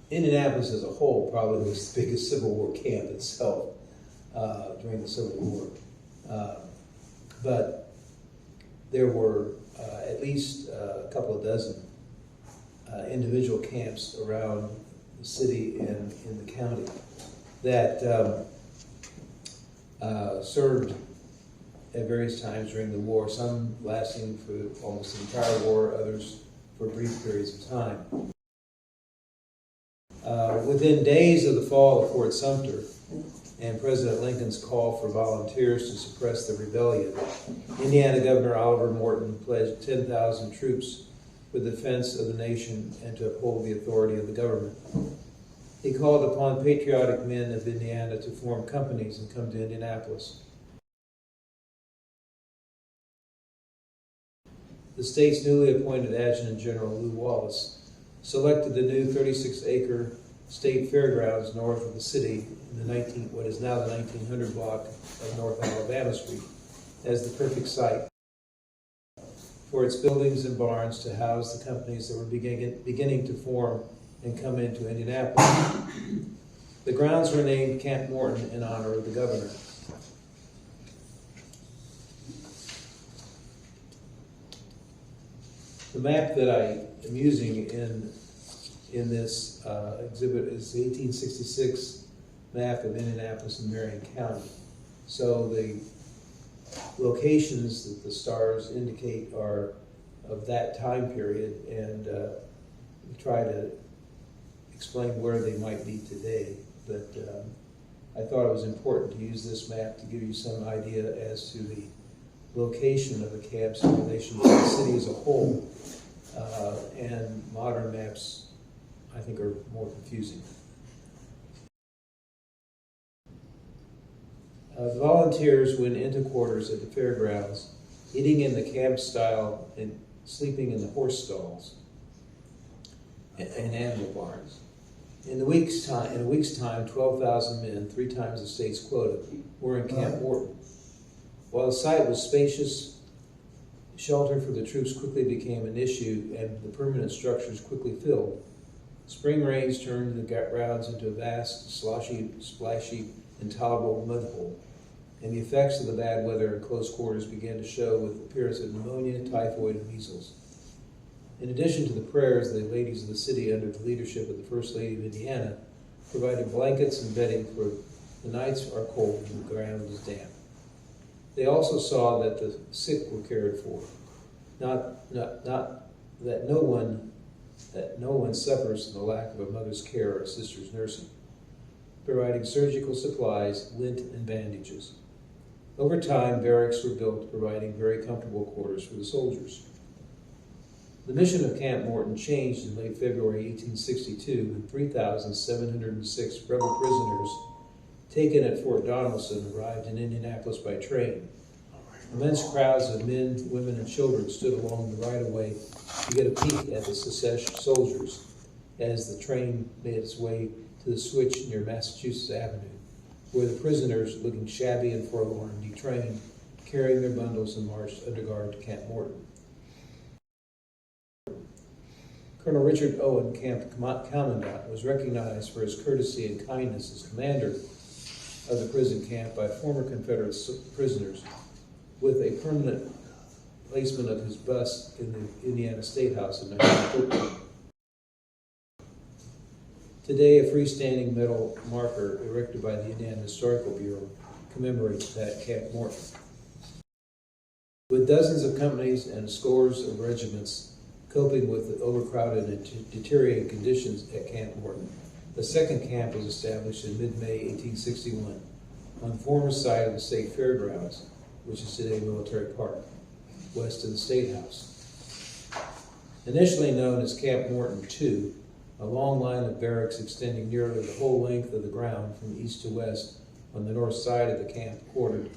Indianapolis as a whole probably was the biggest Civil War camp itself during the Civil War. But there were at least a couple of dozen individual camps around the city and in the county that served at various times during the war, some lasting for almost the entire war, others for brief periods of time. Within days of the fall of Fort Sumter and President Lincoln's call for volunteers to suppress the rebellion, Indiana Governor Oliver Morton pledged 10,000 troops for the defense of the nation and to uphold the authority of the government. He called upon patriotic men of Indiana to form companies and come to Indianapolis. The state's newly appointed Adjutant General Lew Wallace selected the new 36-acre state fairgrounds north of the city in the what is now the 1900 block of North Alabama Street as the perfect site for its buildings and barns to house the companies that were beginning to form and come into Indianapolis. The grounds were named Camp Morton in honor of the governor. The map that I am using in this exhibit is the 1866 map of Indianapolis and Marion County. So the locations that the stars indicate are of that time period, and we try to explain where they might be today. But I thought it was important to use this map to give you some idea as to the location of the camps in relation to the city as a whole. And modern maps, I think, are more confusing. The volunteers went into quarters at the fairgrounds, eating in the camp style and sleeping in the horse stalls and animal barns. In a week's time, 12,000 men, 3 times the state's quota, were in Camp Morton. While the site was spacious, shelter for the troops quickly became an issue, and the permanent structures quickly filled. Spring rains turned the grounds into a vast, sloshy, splashy, intolerable mud hole, and the effects of the bad weather in close quarters began to show with the appearance of pneumonia, typhoid, and measles. In addition to the prayers, the ladies of the city, under the leadership of the First Lady of Indiana, provided blankets and bedding, for the nights are cold and the ground is damp. They also saw that the sick were cared for, not that no one suffers from the lack of a mother's care or a sister's nursing, providing surgical supplies, lint, and bandages. Over time, barracks were built, providing very comfortable quarters for the soldiers. The mission of Camp Morton changed in late February 1862 when 3,706 rebel prisoners taken at Fort Donelson arrived in Indianapolis by train. Immense crowds of men, women, and children stood along the right-of-way to get a peek at the secession soldiers as the train made its way to the switch near Massachusetts Avenue, where the prisoners, looking shabby and forlorn, detrained, carrying their bundles and marched under guard to Camp Morton. Colonel Richard Owen, Camp Commandant, was recognized for his courtesy and kindness as commander of the prison camp by former Confederate prisoners, with a permanent placement of his bust in the Indiana State House in 1913. Today, a freestanding metal marker erected by the Indiana Historical Bureau commemorates that Camp Morton. With dozens of companies and scores of regiments coping with the overcrowded and deteriorating conditions at Camp Morton, the second camp was established in mid-May 1861 on the former site of the State Fairgrounds, which is today Military Park, west of the State House. Initially known as Camp Morton II, a long line of barracks extending nearly the whole length of the ground from east to west on the north side of the camp quartered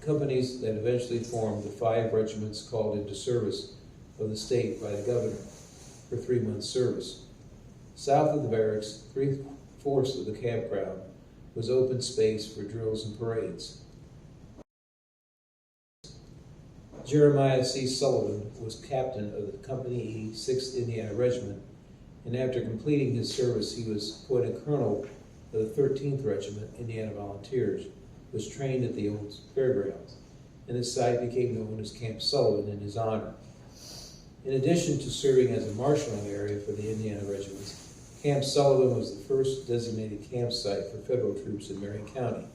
companies that eventually formed the 5 regiments called into service of the state by the governor for 3 months' service. South of the barracks, 3/4 of the campground was open space for drills and parades. Jeremiah C. Sullivan was captain of the Company E, 6th Indiana Regiment, and after completing his service, he was appointed colonel of the 13th Regiment, Indiana Volunteers, was trained at the old fairgrounds, and this site became known as Camp Sullivan in his honor. In addition to serving as a marshalling area for the Indiana regiments, Camp Sullivan was the first designated campsite for federal troops in Marion County.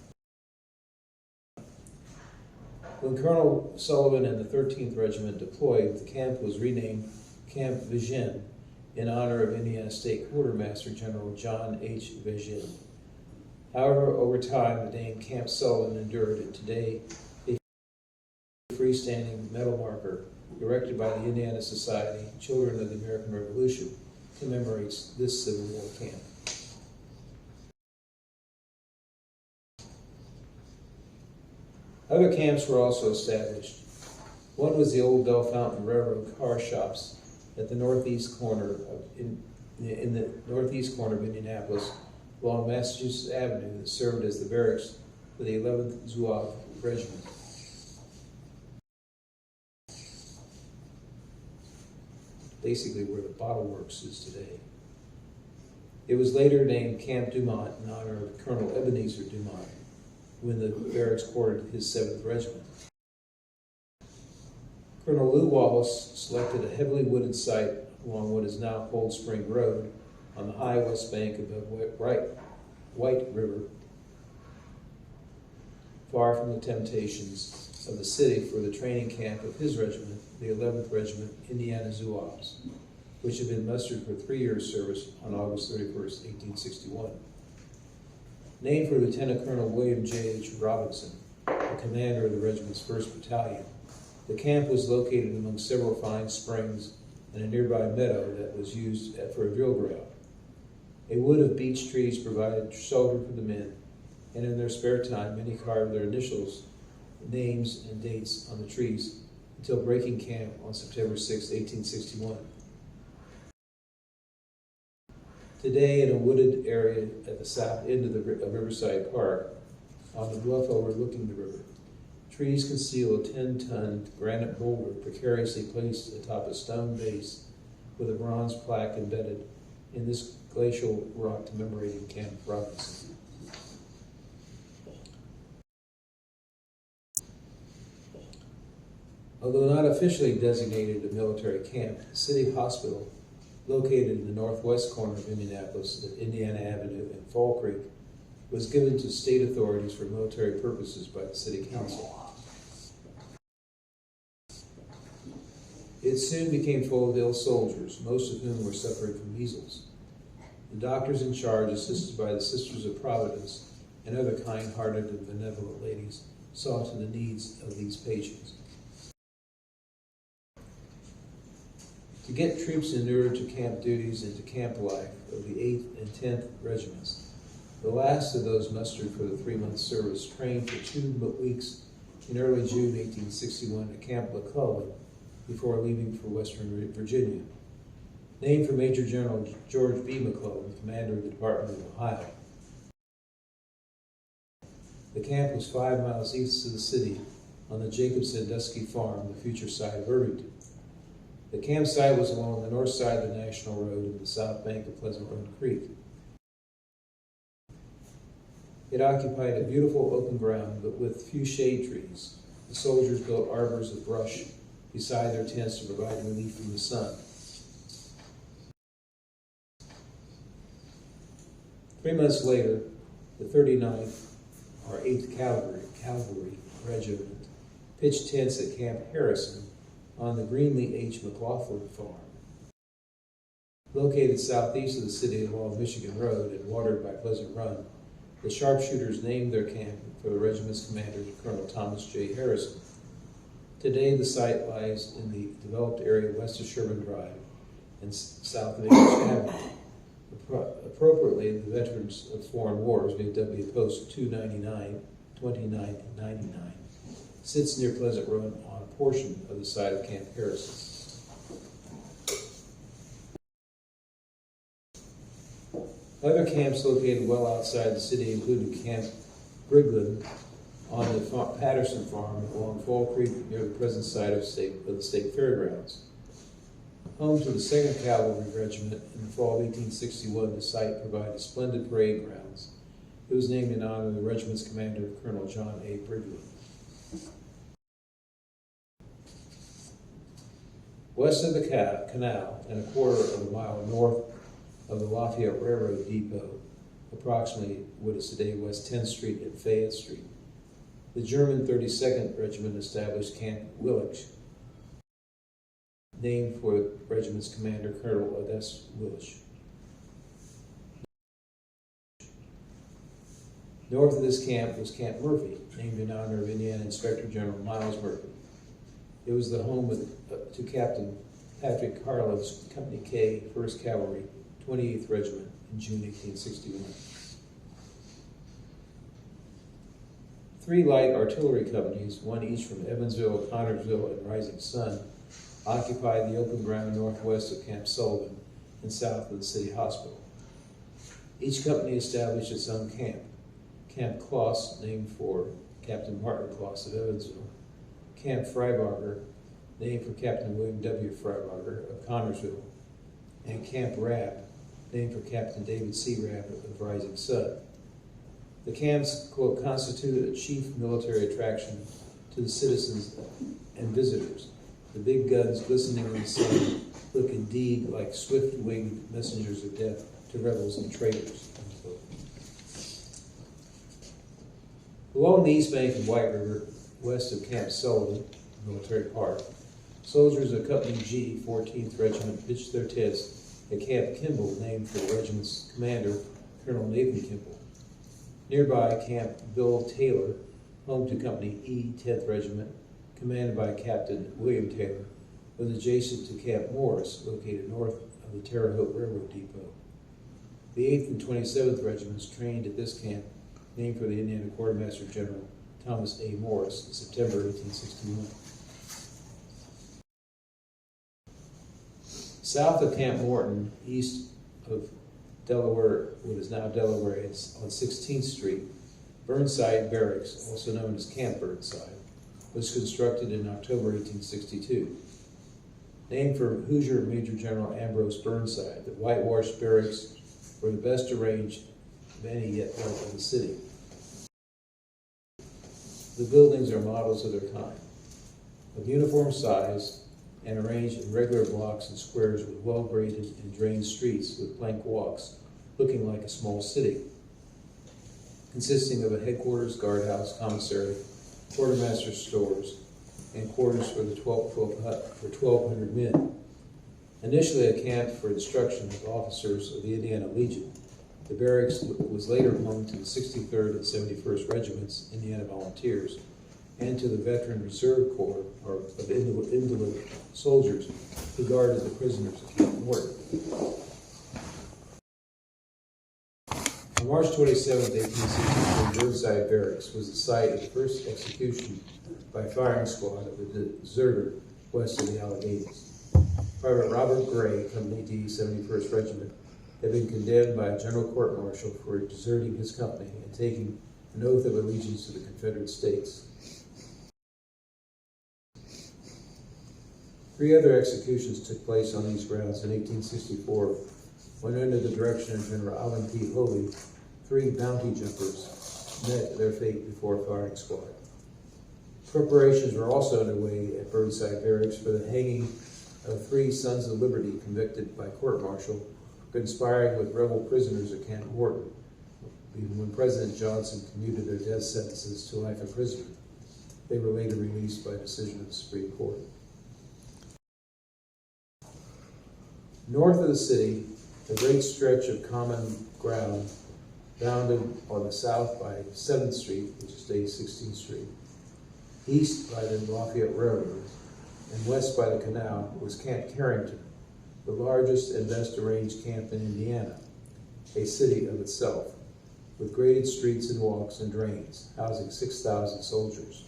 When Colonel Sullivan and the 13th Regiment deployed, the camp was renamed Camp Vigen in honor of Indiana State Quartermaster General John H. Vigen. However, over time, the name Camp Sullivan endured, and today a freestanding metal marker erected by the Indiana Society, Children of the American Revolution, commemorates this Civil War camp. Other camps were also established. One was the old Bell Fountain Railroad car shops at the northeast corner in the northeast corner of Indianapolis, along Massachusetts Avenue, that served as the barracks for the 11th Zouave Regiment. Basically where the Bottle Works is today. It was later named Camp Dumont in honor of Colonel Ebenezer Dumont, when the barracks quartered his 7th Regiment. Colonel Lew Wallace selected a heavily wooded site along what is now Cold Spring Road on the high west bank above White River, far from the temptations of the city, for the training camp of his regiment, the 11th Regiment, Indiana Zouaves, which had been mustered for 3 years' service on August 31st, 1861. Named for Lieutenant Colonel William J. H. Robinson, the commander of the regiment's 1st Battalion, the camp was located among several fine springs and a nearby meadow that was used for a drill ground. A wood of beech trees provided shelter for the men, and in their spare time, many carved their initials, names, and dates on the trees until breaking camp on September 6, 1861. Today, in a wooded area at the south end of Riverside Park, on the bluff overlooking the river, trees conceal a 10-ton granite boulder precariously placed atop a stone base with a bronze plaque embedded in this glacial rock commemorating Camp Robinson. Although not officially designated a military camp, the city hospital, located in the northwest corner of Indianapolis at Indiana Avenue and Fall Creek, was given to state authorities for military purposes by the city council. It soon became full of ill soldiers, most of whom were suffering from measles. The doctors in charge, assisted by the Sisters of Providence and other kind-hearted and benevolent ladies, saw to the needs of these patients. To get troops inured to camp duties and to camp life of the 8th and 10th Regiments, the last of those mustered for the 3-month service trained for 2 weeks in early June 1861 at Camp McClellan before leaving for Western Virginia. Named for Major General George B. McClellan, commander of the Department of Ohio. The camp was 5 miles east of the city on the Jacob Sandusky Farm, the future site of Irvington. The campsite was along the north side of the National Road and the south bank of Pleasant Run Creek. It occupied a beautiful open ground, but with few shade trees. The soldiers built arbors of brush beside their tents to provide relief from the sun. 3 months later, the 39th, or 8th Cavalry Regiment, pitched tents at Camp Harrison on the Greenlee H. McLaughlin Farm. Located southeast of the city along Michigan Road and watered by Pleasant Run, the sharpshooters named their camp for the regiment's commander, Colonel Thomas J. Harrison. Today, the site lies in the developed area west of Sherman Drive and south of English Avenue. Appropriately, the Veterans of Foreign Wars, VW Post 299, 29, and 99, sits near Pleasant Run on a portion of the site of Camp Harrison. Other camps located well outside the city included Camp Brigland on the Patterson Farm along Fall Creek near the present site of the State Fairgrounds. Home to the 2nd Cavalry Regiment in the fall of 1861, the site provided splendid parade grounds. It was named in honor of the regiment's commander, Colonel John A. Bridgewood. West of the canal and a quarter of a mile north of the Lafayette Railroad Depot, approximately what is today West 10th Street and Fayette Street, the German 32nd Regiment established Camp Willich, named for the regiment's commander, Colonel Odess Willich. North of this camp was Camp Murphy, named in honor of Indiana Inspector General Miles Murphy. It was the home to Captain Patrick Harlow's Company K, 1st Cavalry, 28th Regiment in June 1861. 3 light artillery companies, one each from Evansville, Connorsville, and Rising Sun, occupied the open ground northwest of Camp Sullivan and south of the city hospital. Each company established its own camp. Camp Kloss, named for Captain Martin Kloss of Evansville. Camp Freiberger, named for Captain William W. Freiberger of Connorsville. And Camp Rapp, named for Captain David C. Rapp of Rising Sun. The camps, quote, constituted a chief military attraction to the citizens and visitors. The big guns glistening in the sun look indeed like swift-winged messengers of death to rebels and traitors, unquote. Along the east bank of White River, west of Camp Sullivan, Military Park, soldiers of Company G, 14th Regiment, pitched their tents at Camp Kimball, named for the regiment's commander, Colonel Nathan Kimball. Nearby, Camp Bill Taylor, home to Company E, 10th Regiment, commanded by Captain William Taylor, was adjacent to Camp Morris, located north of the Terre Haute Railroad Depot. The 8th and 27th Regiments trained at this camp, named for the Indiana Quartermaster General Thomas A. Morris, in September 1861. South of Camp Morton, east of Delaware, what is now Delaware, on 16th Street, Burnside Barracks, also known as Camp Burnside, was constructed in October 1862. Named for Hoosier Major General Ambrose Burnside, the whitewashed barracks were the best arranged of any yet built in the city. The buildings are models of their time, of uniform size and arranged in regular blocks and squares with well-graded and drained streets with plank walks, looking like a small city, consisting of a headquarters, guardhouse, commissary, quartermaster's stores, and quarters for the 1,200 men. Initially a camp for instruction of officers of the Indiana Legion, the barracks was later home to the 63rd and 71st Regiments, Indiana Volunteers, and to the Veteran Reserve Corps, or of invalid soldiers who guarded the prisoners of Camp Morton. On March 27, 1863, Burnside Barracks was the site of the first execution by firing squad of a deserter west of the Alleghenies. Private Robert Gray, Company D, 71st Regiment, had been condemned by a general court-martial for deserting his company and taking an oath of allegiance to the Confederate States. 3 other executions took place on these grounds in 1864, when under the direction of General Allen P. Hovey, 3 bounty jumpers met their fate before a firing squad. Preparations were also underway at Burnside Barracks for the hanging of 3 Sons of Liberty convicted by court-martial for conspiring with rebel prisoners at Camp Morton, when President Johnson commuted their death sentences to life imprisonment. They were later released by decision of the Supreme Court. North of the city, a great stretch of common ground bounded on the south by 7th Street, which is today 16th Street, east by the Lafayette Railroad, and west by the canal was Camp Carrington, the largest and best arranged camp in Indiana, a city of itself, with graded streets and walks and drains, housing 6,000 soldiers.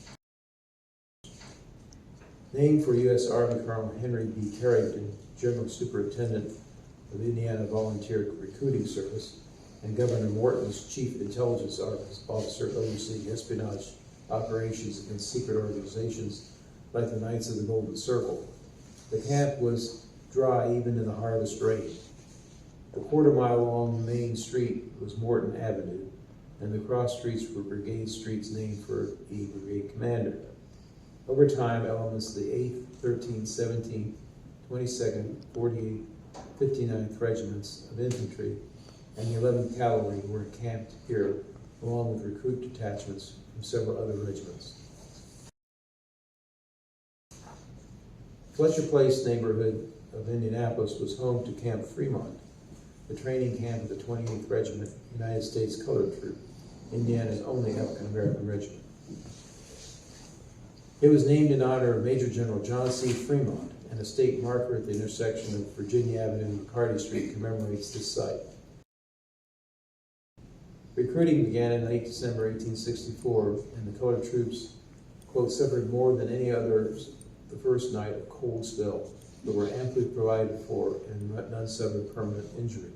Named for U.S. Army Colonel Henry B. Carrington, General Superintendent of the Indiana Volunteer Recruiting Service, and Governor Morton's Chief Intelligence Officer overseeing espionage operations against secret organizations like the Knights of the Golden Circle. The camp was dry even in the hardest rain. The quarter-mile long main street was Morton Avenue, and the cross streets were brigade streets named for the brigade commander. Over time, elements of the 8th, 13th, 17th, 22nd, 48th, 59th regiments of infantry and the 11th Cavalry were encamped here, along with recruit detachments from several other regiments. Fletcher Place neighborhood of Indianapolis was home to Camp Fremont, the training camp of the 28th Regiment, United States Colored Troop, Indiana's only African-American regiment. It was named in honor of Major General John C. Fremont, and a state marker at the intersection of Virginia Avenue and McCarty Street commemorates this site. Recruiting began in late December 1864, and the colored troops, quote, suffered more than any others the first night of cold spell, but were amply provided for and none suffered permanent injury.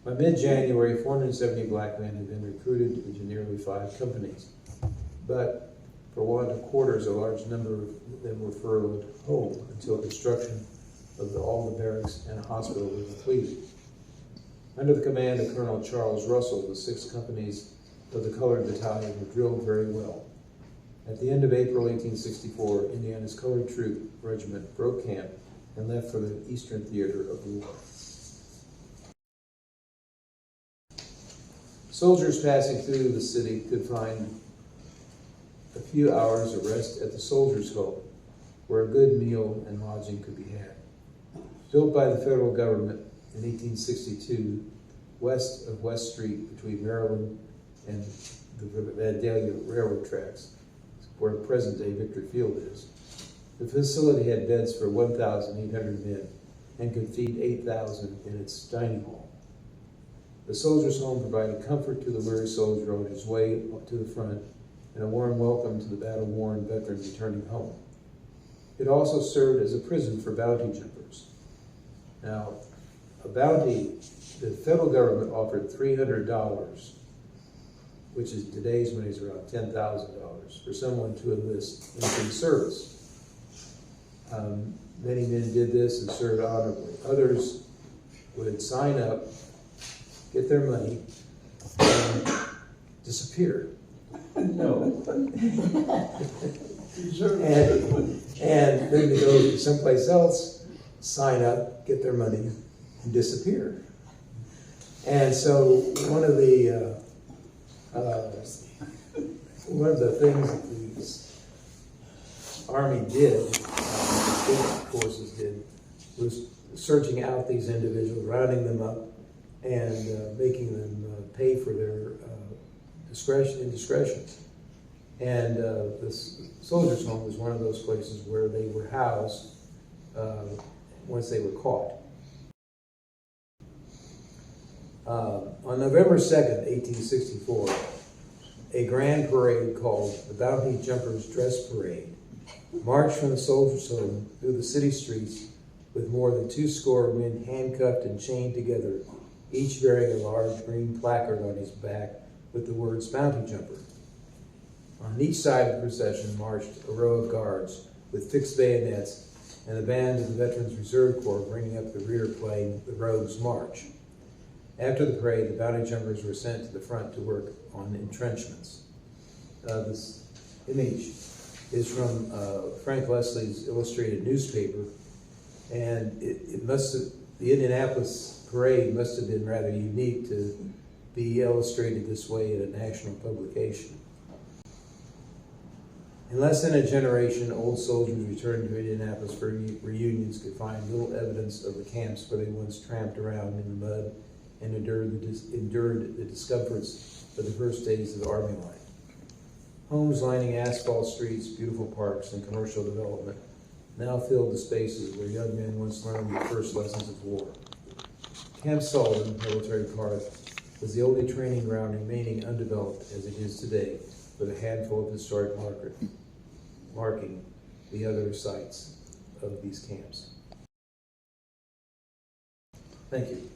By mid-January, 470 black men had been recruited into nearly 5 companies, but for want of quarters, a large number of them were furloughed home until construction of all the barracks and hospital were completed. Under the command of Colonel Charles Russell, the 6 companies of the Colored Battalion were drilled very well. At the end of April 1864, Indiana's Colored Troop Regiment broke camp and left for the Eastern Theater of the war. Soldiers passing through the city could find a few hours of rest at the Soldiers' Home, where a good meal and lodging could be had. Built by the federal government in 1862, west of West Street between Maryland and the Vandalia Railroad tracks, where present-day Victory Field is. The facility had beds for 1,800 men and could feed 8,000 in its dining hall. The Soldiers' Home provided comfort to the weary soldier on his way to the front and a warm welcome to the battle-worn veteran returning home. It also served as a prison for bounty jumpers. Now, a bounty, the federal government offered $300, which is today's money is around $10,000, for someone to enlist into service. Many men did this and served honorably. Others would sign up, get their money, and disappear. No. and then to go to someplace else, sign up, get their money, and disappear. And so one of the things that the Army did, the forces did, was searching out these individuals, rounding them up, and making them pay for their indiscretions. And this Soldiers' Home was one of those places where they were housed once they were caught. On November 2nd, 1864, a grand parade called the Bounty Jumpers Dress Parade marched from the Soldiers' Home through the city streets with more than 200 men handcuffed and chained together, each bearing a large green placard on his back with the words Bounty Jumper. On each side of the procession marched a row of guards with fixed bayonets and a band of the Veterans Reserve Corps bringing up the rear playing the Rogues' March. After the parade, the bounty jumpers were sent to the front to work on entrenchments. This image is from Frank Leslie's illustrated newspaper, and the Indianapolis parade must have been rather unique to be illustrated this way in a national publication. In less than a generation, old soldiers returned to Indianapolis for reunions could find little evidence of the camps where they once tramped around in the mud and endured the discomforts of the first days of Army life. Homes lining asphalt streets, beautiful parks, and commercial development now filled the spaces where young men once learned the first lessons of war. Camp Sullivan Military Park was the only training ground remaining undeveloped as it is today, with a handful of historic marking the other sites of these camps. Thank you.